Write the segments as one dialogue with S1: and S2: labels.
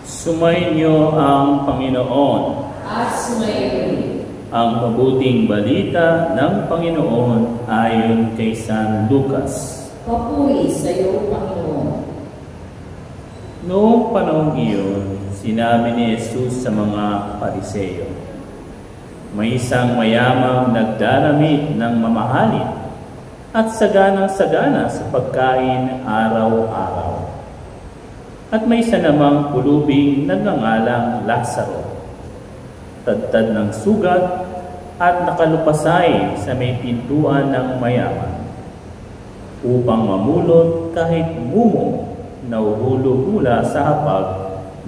S1: Sumainyo ang Panginoon.
S2: At sumayin.
S1: Ang mabuting balita ng Panginoon ayon kay San Lucas.
S2: Papuri sa iyo, Panginoon.
S1: Noong panahong iyon, sinabi ni Jesus sa mga Pariseo, may isang mayamang nagdarami ng mamahalin at saganang-sagana sa pagkain araw-araw. At may isa namang pulubing nagngangalang Lazaro, tadtad ng sugat at nakalupasay sa may pintuan ng mayaman, upang mamulot kahit mumo na uhulog mula sa hapag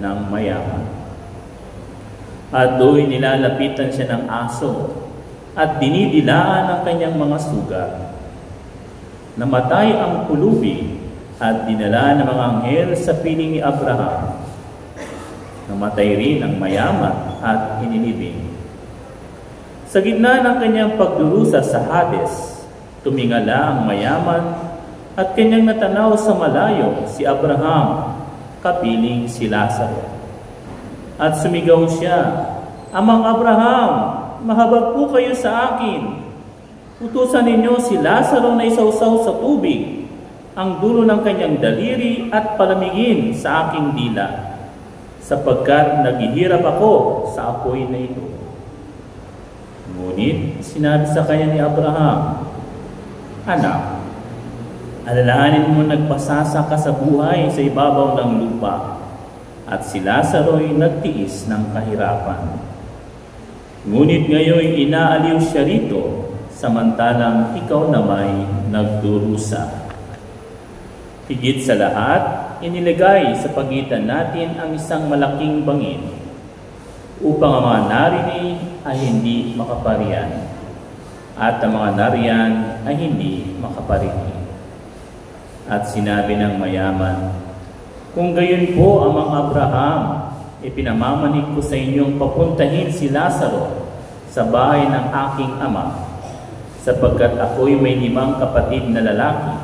S1: ng mayaman. At do'y nilalapitan siya ng aso at dinidilaan ang kanyang mga sugat. Namatay ang pulubi at dinala ng mga anghel sa piling ni Abraham. Namatay rin ang mayaman at inilibing. Sa gitna ng kanyang pagdurusa sa Hades, tumingala ang mayaman at kanyang natanaw sa malayo si Abraham, kapiling si Lazaro. At sumigaw siya, Amang Abraham, mahabag po kayo sa akin. Utusan ninyo si Lazaro na isawsaw sa tubig ang dulo ng kanyang daliri at palamigin sa aking dila, sapagkat naghihirap ako sa apoy na ito. Ngunit sinabi sa kanya ni Abraham, Anak, alalahanin mo nagpasasa ka sa buhay sa ibabaw ng lupa, at si Lazaro'y nagtiis ng kahirapan. Ngunit ngayon inaaliw siya rito, samantalang ikaw na may nagdurusa. Higit sa lahat, inilagay sa pagitan natin ang isang malaking bangin upang ang mga narinig ay hindi makaparian at ang mga nariyan ay hindi makaparinig. At sinabi ng mayaman, Kung gayon po, Amang Abraham, ipinamamanig ko sa inyong papuntahin si Lazaro sa bahay ng aking ama, sapagkat ako'y may 5 kapatid na lalaki.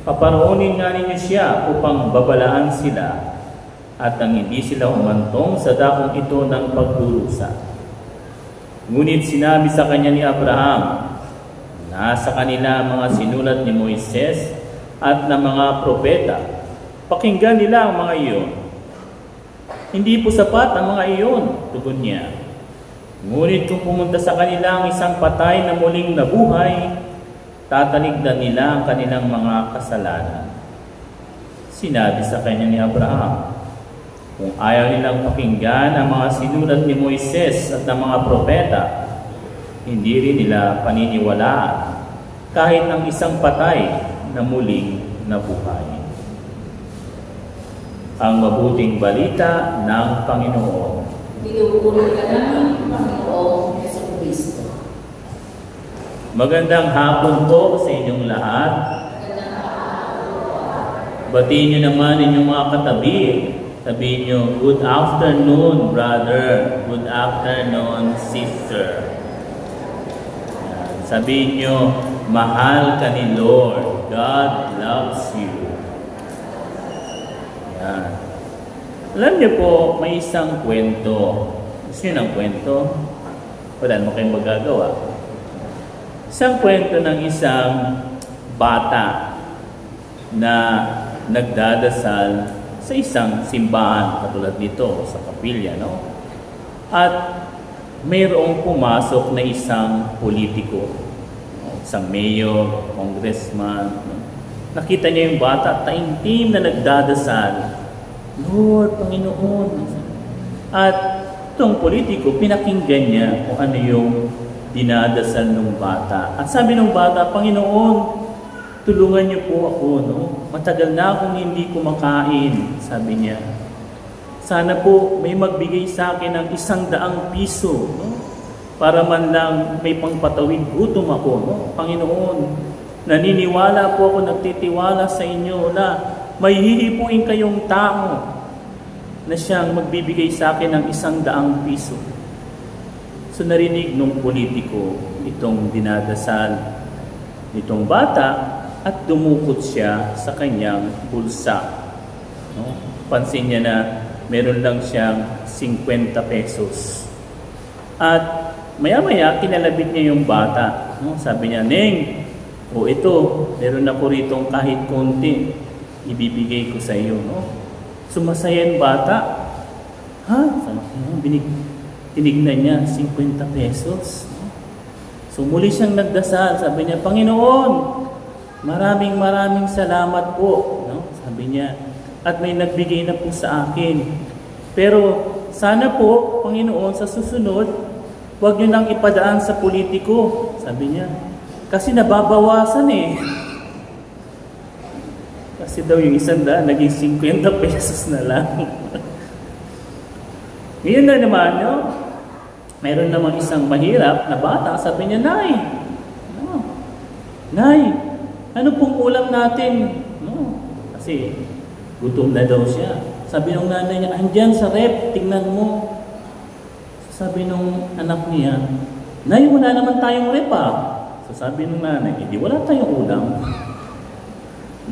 S1: Paparoonin nga ninyo siya upang babalaan sila at nang hindi sila umantong sa dakong ito ng pagdurusa. Ngunit sinabi sa kanya ni Abraham, nasa kanila mga sinulat ni Moises at ng mga propeta. Pakinggan nila ang mga iyon. Hindi po sapat ang mga iyon, tugon niya. Ngunit kung pumunta sa kanila ang isang patay na muling nabuhay, tatalikdan nila ang kanilang mga kasalanan. Sinabi sa kanya ni Abraham, kung ayaw nilang pakinggan ang mga sinulat ni Moises at ng mga propeta, hindi rin nila paniniwalaan kahit ang isang patay na muling nabuhay. Ang mabuting balita ng Panginoon.
S2: Pinupuri ka namin, Panginoong Jesucristo.
S1: Magandang hapon po sa inyong lahat. Batiin niyo naman inyong mga katabi. Sabihin niyo, good afternoon, brother. Good afternoon, sister. Sabihin niyo, mahal ka ni Lord. God loves you. Yan. Alam niyo po, may isang kwento. Gusto niyo ng kwento? Wala mo kayong magagawa. Isang kwento ng isang bata na nagdadasal sa isang simbahan katulad nito sa kapilya, no? At mayroong pumasok na isang politiko, isang mayor, congressman. Nakita niya yung bata, taimtim na nagdadasal, Lord, Panginoon. At itong politiko, pinakinggan niya kung ano yung dinadasal ng bata. At sabi ng bata, Panginoon, tulungan niyo po ako, no? Matagal na akong hindi kumakain, sabi niya. Sana po may magbigay sa akin ng 100 piso, no? Para man lang may pangpatawid gutom ako, no? Panginoon, naniniwala po ako, nagtitiwala sa inyo na may hihipuin kayong tao na siyang magbibigay sa akin ng 100 piso. So narinig nung politiko itong dinadasal nitong bata at dumukot siya sa kanyang bulsa. No? Pansin niya na meron lang siyang 50 pesos. At maya-maya, kinalabit niya yung bata. No? Sabi niya, "Neng, ito, meron ako ritong kahit konti. Ibibigay ko sa iyo." No? Sumasaya yung bata. Ha? Tinignan niya, 50 pesos. No? So muli siyang nagdasal. Sabi niya, "Panginoon, maraming salamat po." No? Sabi niya, "At may nagbigay na po sa akin. Pero sana po, Panginoon, sa susunod, huwag niyo nang ipadaan sa politiko." Sabi niya, "Kasi nababawasan eh." Kasi daw yung 100, naging 50 pesos na lang. Ngayon na naman, no? Mayroon namang isang mahirap na bata. Sabi niya, Nay, ano pong ulam natin?" No? Kasi gutom na daw siya. Sabi ng nanay niya, "Andyan sa rep, tingnan mo." Sabi nung anak niya, "Nay, wala naman tayong rep ah." So sabi ng nanay, "Hindi, wala tayong ulam."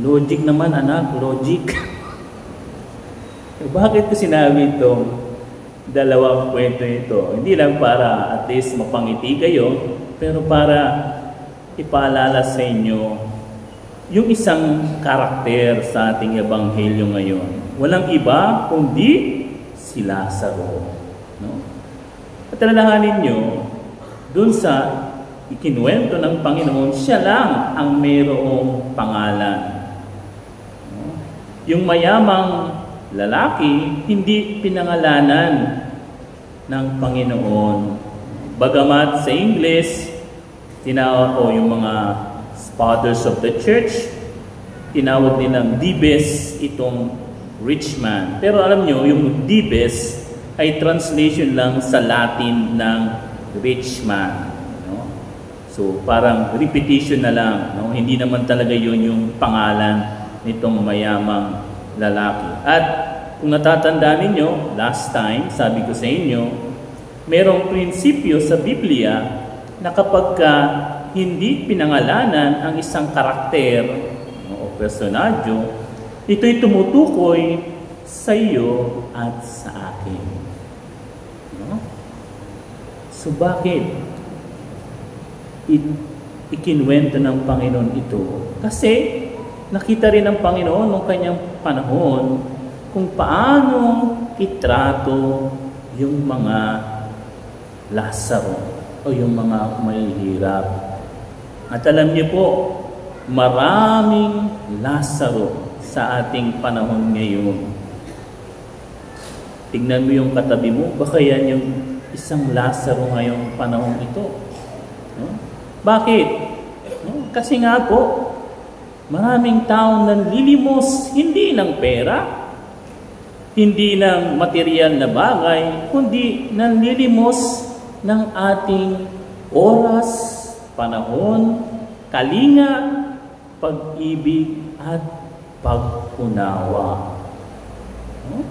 S1: Logic naman anak, logic. Bakit ko sinabi itong dalawang kwento ito? Hindi lang para at least mapangiti kayo, pero para ipaalala sa inyo yung isang karakter sa ating ebanghelyo ngayon. Walang iba kundi si Lazaro. No? At alalahanin nyo, dun sa ikinuwento ng Panginoon, siya lang ang mayroong pangalan. No? Yung mayamang lalaki, hindi pinangalanan ng Panginoon. Bagamat sa English, tinawag o yung mga fathers of the church, tinawag nilang Dibes itong rich man. Pero alam nyo, yung Dibes ay translation lang sa Latin ng rich man. No? So parang repetition na lang. No? Hindi naman talaga yun yung pangalan nitong mayamang lalaki. At kung natatandaan ninyo, last time, sabi ko sa inyo, merong prinsipyo sa Biblia na kapag hindi pinangalanan ang isang karakter o personadyo, ito'y tumutukoy sa iyo at sa akin. No? So bakit ikinuwento ng Panginoon ito? Kasi nakita rin ng Panginoon noong kanyang panahon kung paano itrato yung mga Lazaro o yung mga mahihirap. At alam niyo po, maraming Lazaro sa ating panahon ngayon. Tingnan mo yung katabi mo, baka yan yung isang Lazaro ngayong panahon ito. No? Bakit? No? Kasi nga po, maraming taong nanlilimos hindi ng pera, hindi ng material na bagay, kundi nanlilimos ng ating oras, panahon, kalinga, pag-ibig at pag-unawa. No?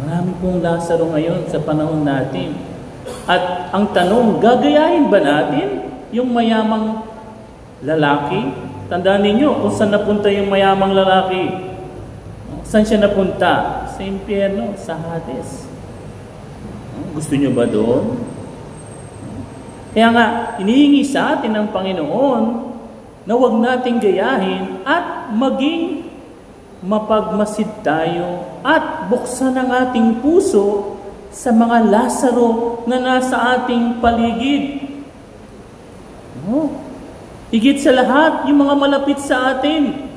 S1: Marami pong Lazaro ngayon sa panahon natin. At ang tanong, gagayahin ba natin yung mayamang lalaki? Tandaan ninyo kung saan napunta yung mayamang lalaki. Saan siya napunta? Sa impyerno, sa Hades. Gusto nyo ba doon? Kaya nga, inihingi sa atin ng Panginoon na huwag nating gayahin at maging mapagmasid tayo at buksan ang ating puso sa mga Lazaro na nasa ating paligid. Higit sa lahat, yung mga malapit sa atin.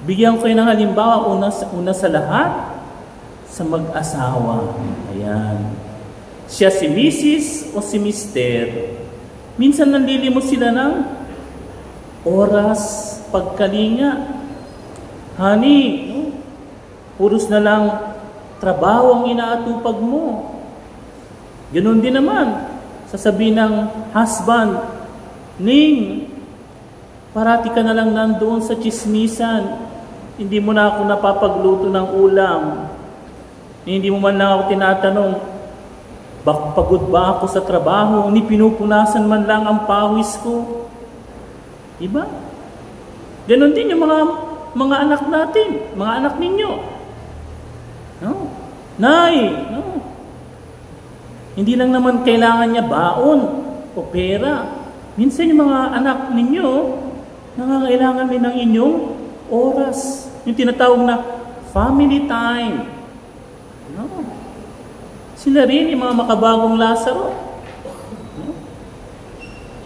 S1: Bigyan ko kayo ng halimbawa, una sa lahat, sa mag-asawa. Ayan. Siya si Mrs. o si Mr. Minsan nanlilimos sila ng oras, pagkalinga. Honey, puros na lang trabaho ang inaatupag mo. Ganun din naman, sasabihin ng husband, Ning, parati ka na lang nandoon sa chismisan. Hindi mo na ako napapagluto ng ulam. Hindi mo man lang ako tinatanong, pagod ba ako sa trabaho? Ni pinupunasan man lang ang pawis ko. Diba? Ganon din yung mga anak natin, mga anak ninyo. No? Nay, no? Hindi lang naman kailangan niya baon o pera. Minsan yung mga anak ninyo, nangangailangan din ng inyong oras. Yung tinatawag na family time. No? Sila rin yung mga makabagong Lazaro. No?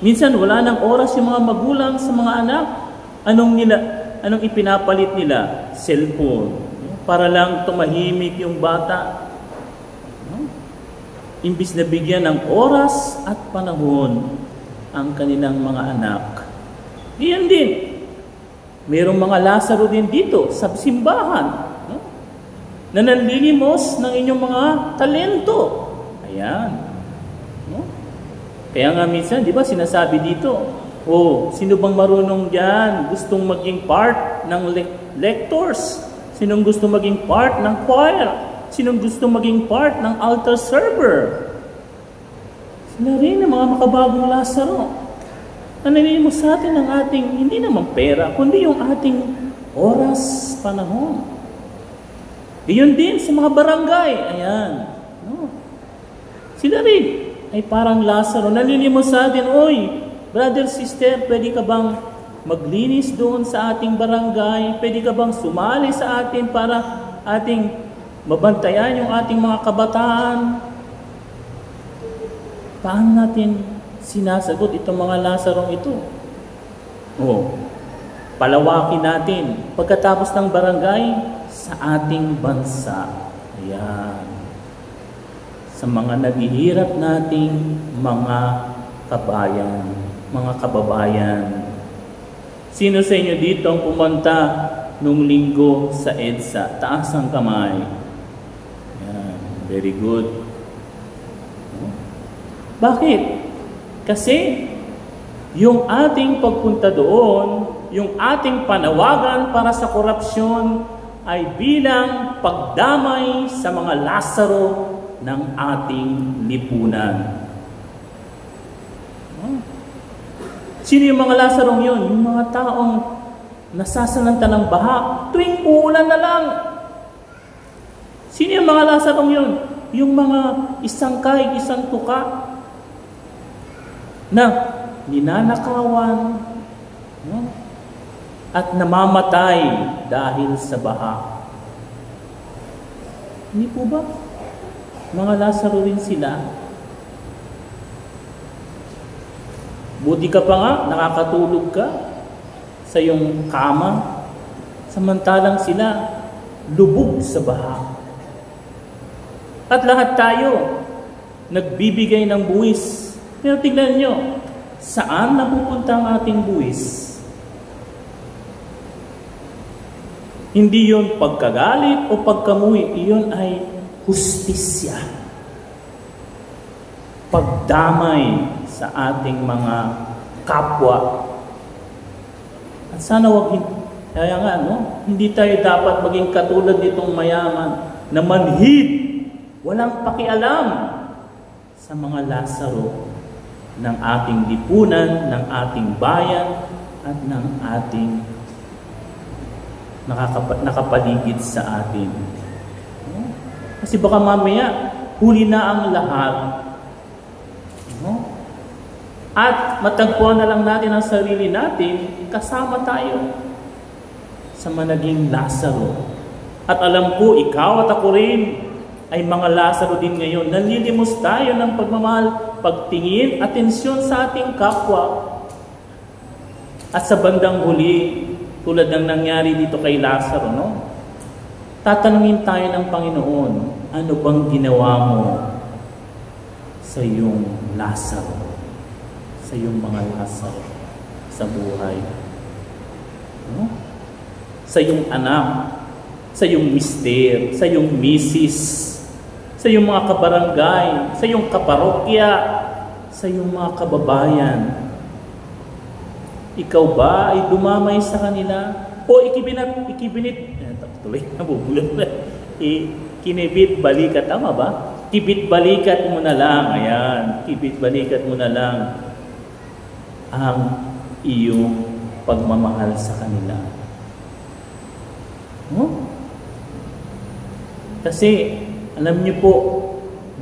S1: Minsan wala nang oras yung mga magulang sa mga anak. Anong ipinapalit nila? Cellphone. No? Para lang tumahimik yung bata. No? Imbis na bigyan ng oras at panahon ang kanilang mga anak. Iyan din. Mayroong mga Lazaro din dito sa simbahan, no? Na nanlilimos ng inyong mga talento. Ayan. No? Kaya nga minsan, di ba, sinasabi dito, sino bang marunong dyan? Gustong maging part ng lectors? Sinong gusto maging part ng choir? Sinong gusto maging part ng altar server? Sila rin ang mga makabagong Lazaro. Nanilimus sa atin ang ating, hindi naman pera, kundi yung ating oras, panahon. Iyon din sa mga barangay. Ayan. No? Sila rin ay parang Lazaro. Nanilimus sa atin, brother, sister, pwede ka bang maglinis doon sa ating barangay? Pwede ka bang sumali sa atin para ating mabantayan yung ating mga kabataan? Paano natin sinasagot itong mga Lazarong ito? Palawakin natin pagkatapos ng barangay sa ating bansa. Ayan. Sa mga naghihirap nating mga kabayan, mga kababayan. Sino sa inyo dito ang pumunta nung linggo sa EDSA? Taas ang kamay. Ayan. Very good. Bakit? Kasi yung ating pagpunta doon, yung ating panawagan para sa korupsyon ay bilang pagdamay sa mga Lazaro ng ating lipunan. Sino yung mga Lazarong yun? Yung mga taong nasasalanta ng baha tuwing uulan na lang. Sino yung mga Lazarong yun? Yung mga isang kahig, isang tuka na ninanakawan, no? At namamatay dahil sa baha. Hindi po ba? Mga Lazaro rin sila. Buti ka pa nga, nakakatulog ka sa iyong kama, samantalang sila lubog sa baha. At lahat tayo nagbibigay ng buwis. Pero tignan nyo, saan napupunta ang ating buwis? Hindi yon pagkagalit o pagkamuhi, iyon ay hustisya. Pagdamay sa ating mga kapwa. At sana kaya nga, hindi tayo dapat maging katulad nitong mayaman na manhid, walang pakialam sa mga Lazaro ng ating lipunan, ng ating bayan, at ng ating nakapaligid sa atin. Kasi baka mamaya, huli na ang lahat. At matagpuan na lang natin ang sarili natin, kasama tayo sa managing Lazaro. At alam ko, ikaw at ako rin ay mga Lazaro din ngayon. Nanlilimos tayo ng pagmamahal, pagtingin, atensyon sa ating kapwa. At sa bandang huli, tulad ng nangyari dito kay Lazaro, tatanungin tayo ng Panginoon, ano bang ginawa mo sa iyong Lazaro? Sa iyong mga Lazaro sa buhay? Sa iyong anak, sa iyong mister, sa iyong misis, sa iyong mga kabarangay, sa iyong kaparokya, sa iyong mga kababayan. Ikaw ba ay dumamay sa kanila? O kinibit balikat, tama ba? Kibit balikat mo na lang, ayan, kibit balikat mo na lang ang iyong pagmamahal sa kanila. No? Kasi, alam niyo po,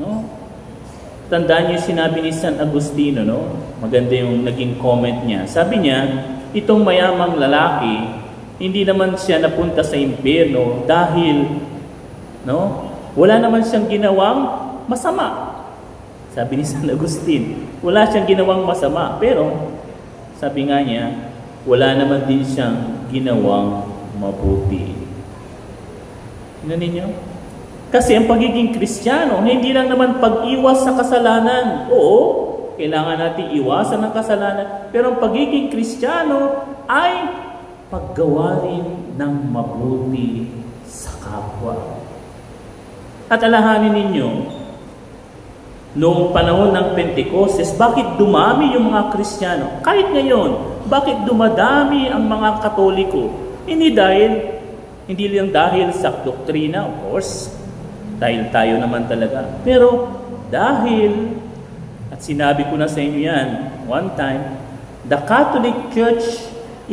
S1: no? Tandaan niyo sinabi ni San Agustino, no? Maganda yung naging comment niya. Sabi niya, itong mayamang lalaki, hindi naman siya napunta sa impyerno dahil, no? Wala naman siyang ginawang masama. Sabi ni San Agustin, wala siyang ginawang masama. Pero, sabi nga niya, wala naman din siyang ginawang mabuti. Ano ninyo? Kasi ang pagiging Kristiyano, hindi lang naman pag-iwas sa kasalanan. Oo, kailangan natin iwasan ang kasalanan. Pero ang pagiging Kristiyano ay paggawa rin ng mabuti sa kapwa. At alahanin ninyo, noong panahon ng Pentecostes, bakit dumami yung mga Kristiyano? Kahit ngayon, bakit dumadami ang mga Katoliko? Hindi lang dahil sa doktrina, of course, dahil tayo naman talaga. Pero dahil, at sinabi ko na sa inyo yan one time, the Catholic Church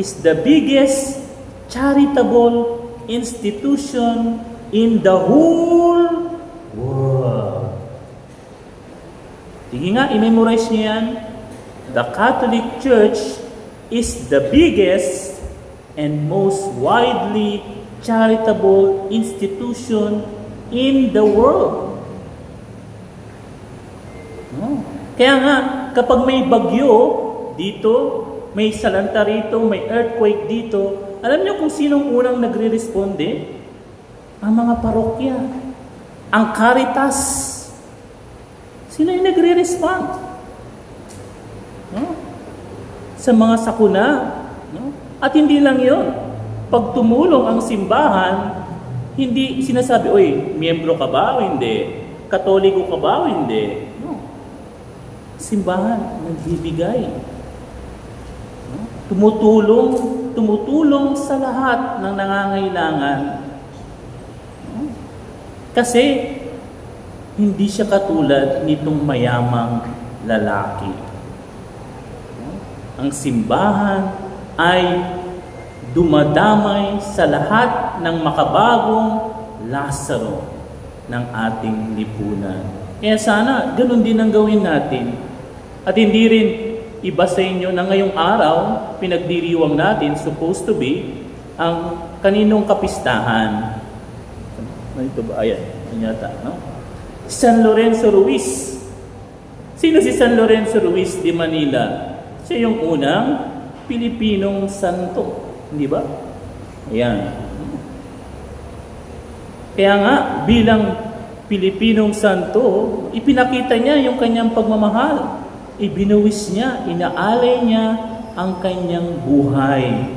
S1: is the biggest charitable institution in the whole world. Sige nga, i-memorize niyo yan. The Catholic Church is the biggest and most widely charitable institution in the world. No? Kaya nga, kapag may bagyo dito, may salanta rito, may earthquake dito, alam niyo kung sinong unang nagre-responde? Ang mga parokya. Ang Caritas. Sino yung nagre-respond? No? Sa mga sakuna. No? At hindi lang yun. Pag tumulong ang simbahan, hindi sinasabi, oy, miyembro ka ba o hindi? Katoliko ka ba o hindi? No. Simbahan, nagbibigay. No? Tumutulong sa lahat ng nangangailangan. No? Kasi, hindi siya katulad nitong mayamang lalaki. No? Ang simbahan ay dumadamay sa lahat ng makabagong Lazaro ng ating lipunan. Kaya sana, ganun din ang gawin natin. At hindi rin iba sa inyo na ngayong araw, pinagdiriwang natin, supposed to be, ang kaninong kapistahan. Ano ito ba? Ayan, yata, no? San Lorenzo Ruiz. Sino si San Lorenzo Ruiz de Manila? Siya yung unang Pilipinong santo. Hindi ba? Ayan. Kaya nga, bilang Pilipinong santo, ipinakita niya yung kanyang pagmamahal. Ibinuwis niya, inaalay niya ang kanyang buhay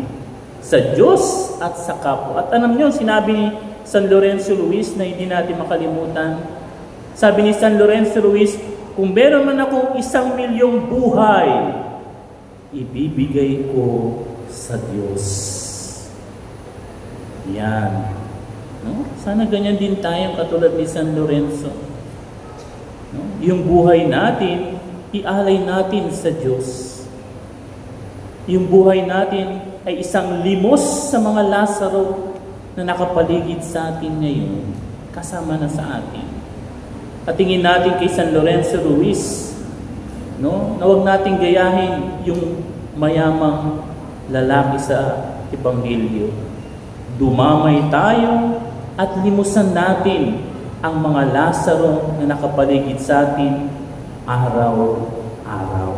S1: sa Diyos at sa kapwa. At alam niyo, sinabi ni San Lorenzo Ruiz na hindi natin makalimutan. Sabi ni San Lorenzo Ruiz, kung meron man akong 1,000,000 buhay, ibibigay ko sa Diyos. Yan. No? Sana ganyan din tayo katulad ni San Lorenzo. No? Yung buhay natin, ialay natin sa Diyos. Yung buhay natin ay isang limos sa mga Lazaro na nakapaligid sa atin ngayon, kasama na sa atin. At tingin natin kay San Lorenzo Ruiz, no? Na huwag natin gayahin yung mayamang lalaki sa Ebanghelyo. Dumamay tayo at limusan natin ang mga Lazaro na nakapaligid sa atin araw-araw.